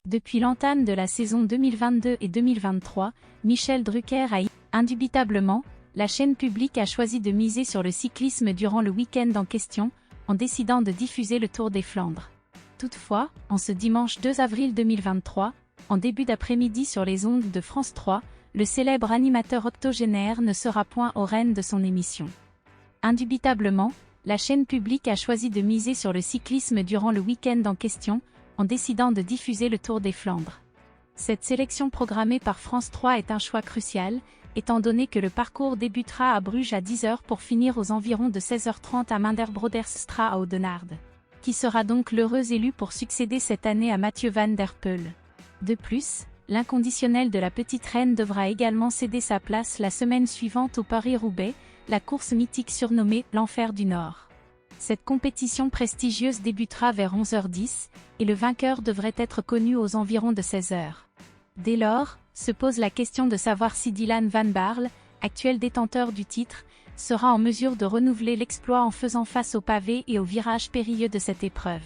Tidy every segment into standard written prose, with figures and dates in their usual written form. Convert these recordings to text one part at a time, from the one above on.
Depuis l'entame de la saison 2022 et 2023, Michel Drucker a indubitablement, la chaîne publique a choisi de miser sur le cyclisme durant le week-end en question, en décidant de diffuser le Tour des Flandres. Toutefois, en ce dimanche 2 avril 2023, en début d'après-midi sur les ondes de France 3, le célèbre animateur octogénaire ne sera point aux rênes de son émission. Indubitablement, la chaîne publique a choisi de miser sur le cyclisme durant le week-end en question, en décidant de diffuser le Tour des Flandres. Cette sélection programmée par France 3 est un choix crucial, étant donné que le parcours débutera à Bruges à 10 h pour finir aux environs de 16 h 30 à Minderbroederstra à Oudenaarde. Qui sera donc l'heureux élu pour succéder cette année à Mathieu van der Poel. De plus, l'inconditionnel de la petite reine devra également céder sa place la semaine suivante au Paris-Roubaix, la course mythique surnommée « l'Enfer du Nord ». Cette compétition prestigieuse débutera vers 11 h 10, et le vainqueur devrait être connu aux environs de 16 h. Dès lors, se pose la question de savoir si Dylan van Baarle, actuel détenteur du titre, sera en mesure de renouveler l'exploit en faisant face au pavé et au virage périlleux de cette épreuve.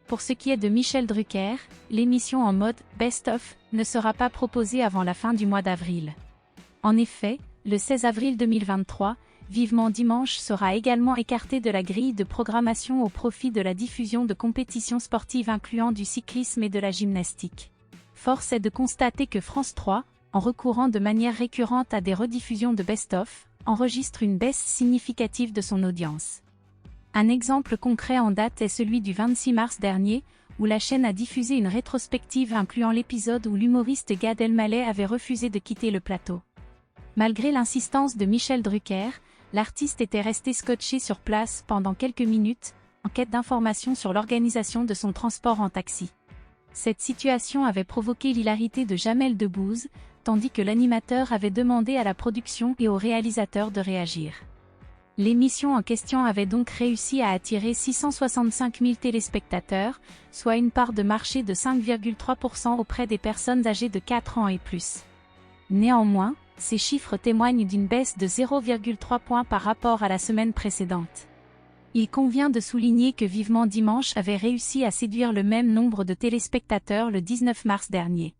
Pour ce qui est de Michel Drucker, l'émission en mode « Best-of » ne sera pas proposée avant la fin du mois d'avril. En effet, le 16 avril 2023, Vivement Dimanche sera également écarté de la grille de programmation au profit de la diffusion de compétitions sportives incluant du cyclisme et de la gymnastique. Force est de constater que France 3, en recourant de manière récurrente à des rediffusions de best-of, enregistre une baisse significative de son audience. Un exemple concret en date est celui du 26 mars dernier, où la chaîne a diffusé une rétrospective incluant l'épisode où l'humoriste Gad Elmaleh avait refusé de quitter le plateau. Malgré l'insistance de Michel Drucker, l'artiste était resté scotché sur place pendant quelques minutes, en quête d'informations sur l'organisation de son transport en taxi. Cette situation avait provoqué l'hilarité de Jamel Debbouze, tandis que l'animateur avait demandé à la production et au réalisateur de réagir. L'émission en question avait donc réussi à attirer 665 000 téléspectateurs, soit une part de marché de 5,3% auprès des personnes âgées de 4 ans et plus. Néanmoins, ces chiffres témoignent d'une baisse de 0,3 points par rapport à la semaine précédente. Il convient de souligner que Vivement Dimanche avait réussi à séduire le même nombre de téléspectateurs le 19 mars dernier.